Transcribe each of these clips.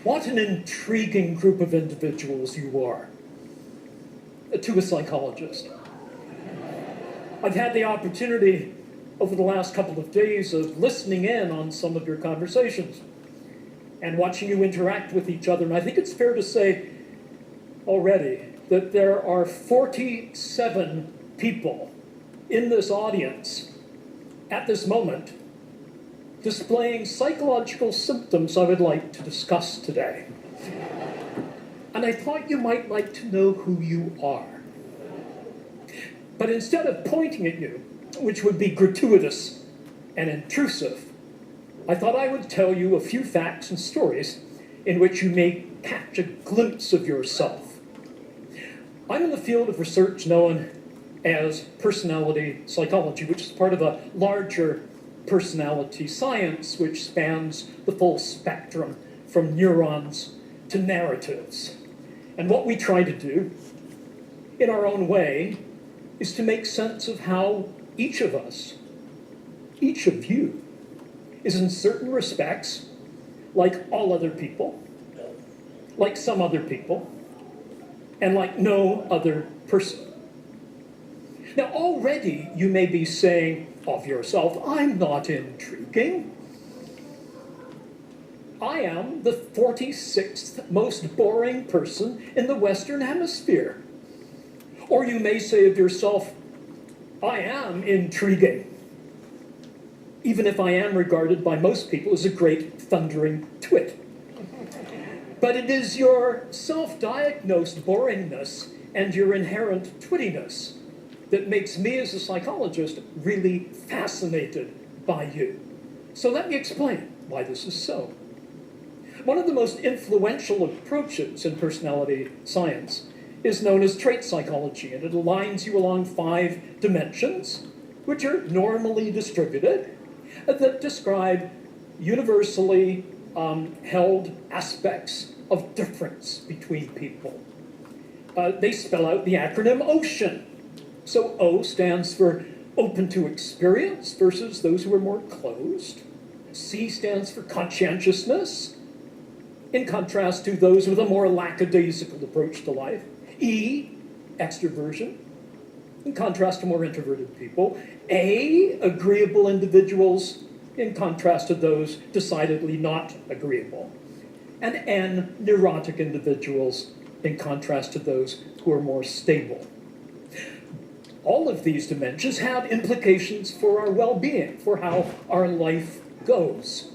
What an intriguing group of individuals you are, to a psychologist. I've had the opportunity over the last couple of days of listening in on some of your conversations and watching you interact with each other. And I think it's fair to say already that there are 47 people in this audience at this moment displaying psychological symptoms I would like to discuss today. And I thought you might like to know who you are. But instead of pointing at you, which would be gratuitous and intrusive, I thought I would tell you a few facts and stories in which you may catch a glimpse of yourself. I'm in the field of research known as personality psychology, which is part of a larger personality science which spans the full spectrum from neurons to narratives. And what we try to do, in our own way, is to make sense of how each of us, each of you, is in certain respects like all other people, like some other people, and like no other person. Now, already you may be saying of yourself, I'm not intriguing. I am the 46th most boring person in the Western Hemisphere. Or you may say of yourself, I am intriguing, even if I am regarded by most people as a great thundering twit. But it is your self-diagnosed boringness and your inherent twittiness that makes me as a psychologist really fascinated by you. So let me explain why this is so. One of the most influential approaches in personality science is known as trait psychology, and it aligns you along 5 dimensions, which are normally distributed, that describe universally held aspects of difference between people. They spell out the acronym OCEAN. So O stands for open to experience versus those who are more closed. C stands for conscientiousness, in contrast to those with a more lackadaisical approach to life. E, extroversion, in contrast to more introverted people. A, agreeable individuals, in contrast to those decidedly not agreeable. And N, neurotic individuals, in contrast to those who are more stable. All of these dimensions have implications for our well-being, for how our life goes.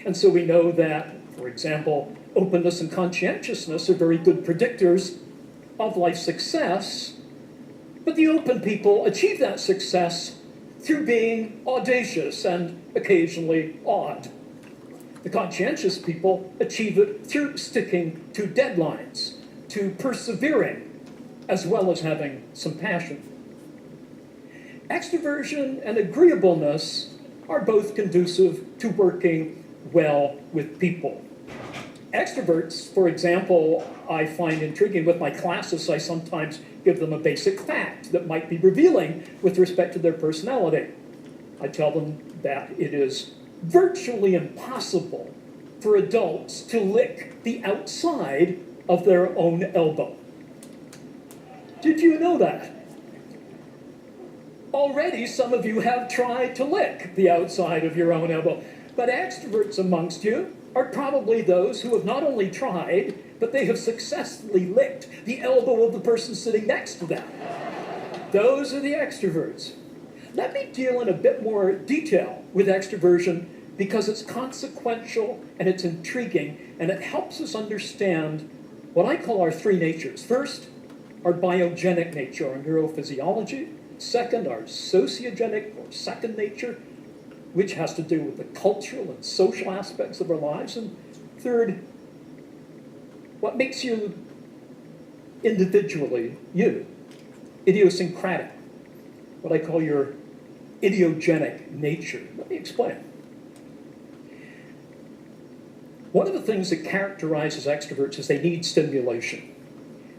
And so we know that, for example, openness and conscientiousness are very good predictors of life success, but the open people achieve that success through being audacious and occasionally odd. The conscientious people achieve it through sticking to deadlines, to persevering, as well as having some passion. Extroversion and agreeableness are both conducive to working well with people. Extroverts, for example, I find intriguing. With my classes, I sometimes give them a basic fact that might be revealing with respect to their personality. I tell them that it is virtually impossible for adults to lick the outside of their own elbow. Did you know that? Already some of you have tried to lick the outside of your own elbow, but extroverts amongst you are probably those who have not only tried, but they have successfully licked the elbow of the person sitting next to them. Those are the extroverts. Let me deal in a bit more detail with extroversion because it's consequential and it's intriguing and it helps us understand what I call our 3 natures. First, our biogenic nature, our neurophysiology. Second, our sociogenic or second nature, which has to do with the cultural and social aspects of our lives. And third, what makes you individually you, idiosyncratic, what I call your idiogenic nature. Let me explain. One of the things that characterizes extroverts is they need stimulation.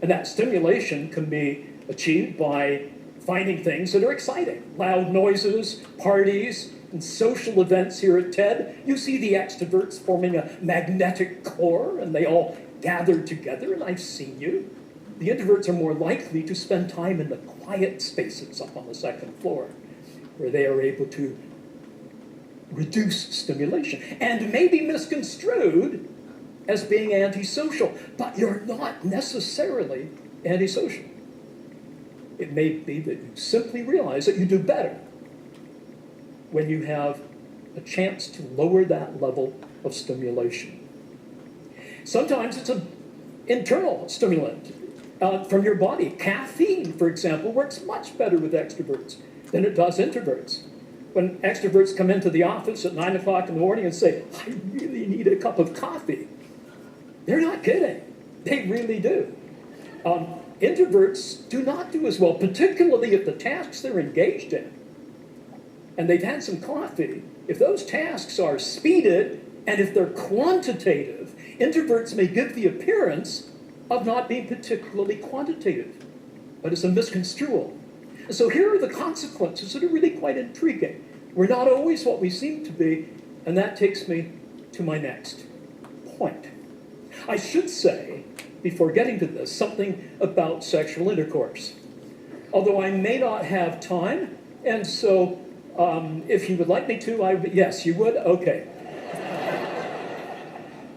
And that stimulation can be achieved by finding things that are exciting. Loud noises, parties, In social events here at TED, you see the extroverts forming a magnetic core, and they all gather together, and I've seen you. The introverts are more likely to spend time in the quiet spaces up on the second floor, where they are able to reduce stimulation and may be misconstrued as being antisocial, but you're not necessarily antisocial. It may be that you simply realize that you do better when you have a chance to lower that level of stimulation. Sometimes it's an internal stimulant from your body. Caffeine, for example, works much better with extroverts than it does introverts. When extroverts come into the office at 9 o'clock in the morning and say, I really need a cup of coffee, they're not kidding. They really do. Introverts do not do as well, particularly if the tasks they're engaged in, and they've had some coffee, if those tasks are speeded and if they're quantitative, introverts may give the appearance of not being particularly quantitative, but it's a misconstrual. So here are the consequences that are really quite intriguing. We're not always what we seem to be, and that takes me to my next point. I should say, before getting to this, something about sexual intercourse. Although I may not have time, and so if you would like me to, yes, you would? Okay.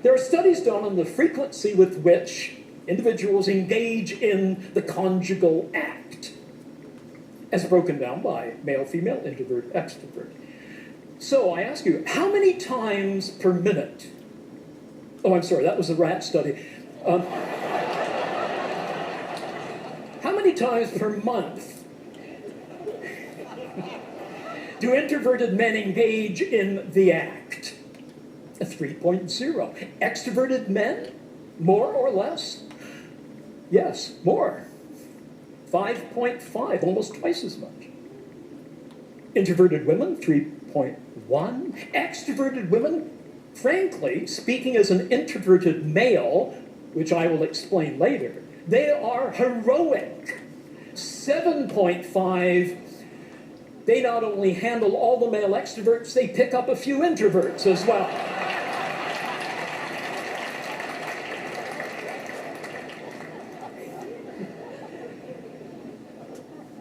There are studies done on the frequency with which individuals engage in the conjugal act, as broken down by male, female, introvert, extrovert. So I ask you, how many times per minute? Oh, I'm sorry, that was a rat study. How many times per month do introverted men engage in the act? A 3.0. Extroverted men, more or less? Yes, more. 5.5, almost twice as much. Introverted women, 3.1. Extroverted women, frankly, speaking as an introverted male, which I will explain later, they are heroic. 7.5, they not only handle all the male extroverts, they pick up a few introverts as well.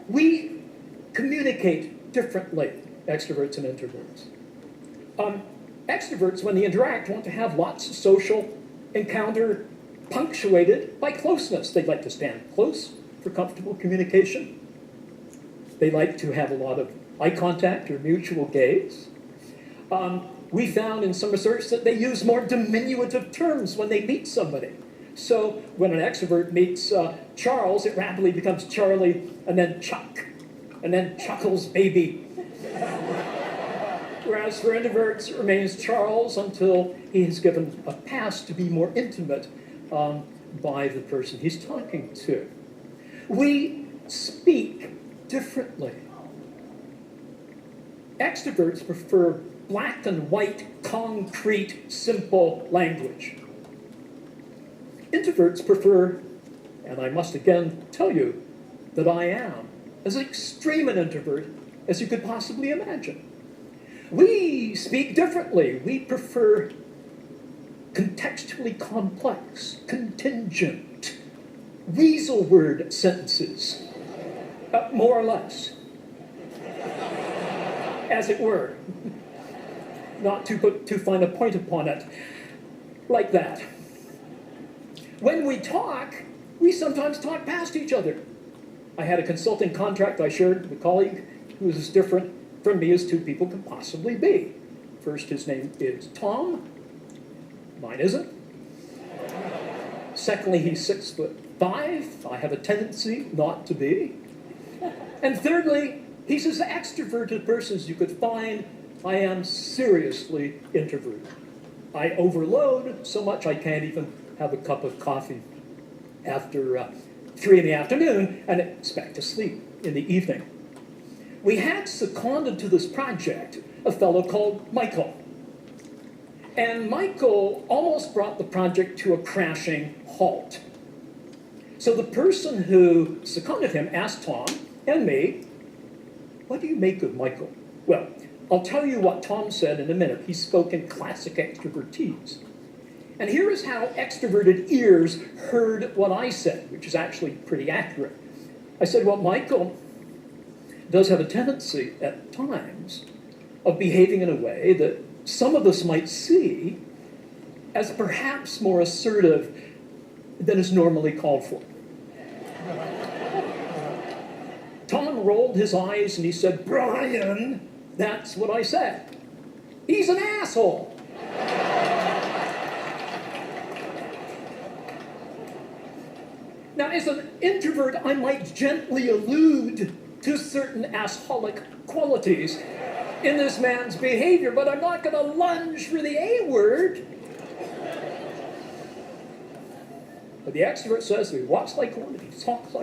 We communicate differently, extroverts and introverts. Extroverts, when they interact, want to have lots of social encounter punctuated by closeness. They like to stand close for comfortable communication. They like to have a lot of eye contact or mutual gaze. We found in some research that they use more diminutive terms when they meet somebody. So when an extrovert meets Charles, it rapidly becomes Charlie, and then Chuck, and then Chuckles baby. Whereas for introverts, it remains Charles until he is given a pass to be more intimate by the person he's talking to. We speak differently. Extroverts prefer black and white, concrete, simple language. Introverts prefer, and I must again tell you that I am as extreme an introvert as you could possibly imagine. We speak differently. We prefer contextually complex, contingent, weasel word sentences, more or less, as it were, not to put too fine a point upon it, like that. When we talk, we sometimes talk past each other. I had a consulting contract I shared with a colleague who was as different from me as two people can possibly be. First, his name is Tom. Mine isn't. Secondly, he's 6'5". I have a tendency not to be. And thirdly, he's as extroverted person as you could find. I am seriously introverted. I overload so much I can't even have a cup of coffee after 3 in the afternoon and expect to sleep in the evening. We had seconded to this project a fellow called Michael. And Michael almost brought the project to a crashing halt. So the person who seconded him asked Tom and me, what do you make of Michael? Well, I'll tell you what Tom said in a minute. He spoke in classic extrovertese. And here is how extroverted ears heard what I said, which is actually pretty accurate. I said, well, Michael does have a tendency at times of behaving in a way that some of us might see as perhaps more assertive than is normally called for. Tom rolled his eyes and he said, Brian, that's what I said. He's an asshole. Now, as an introvert, I might gently allude to certain assholic qualities in this man's behavior, but I'm not going to lunge for the A word. But the extrovert says he walks like one, he talks like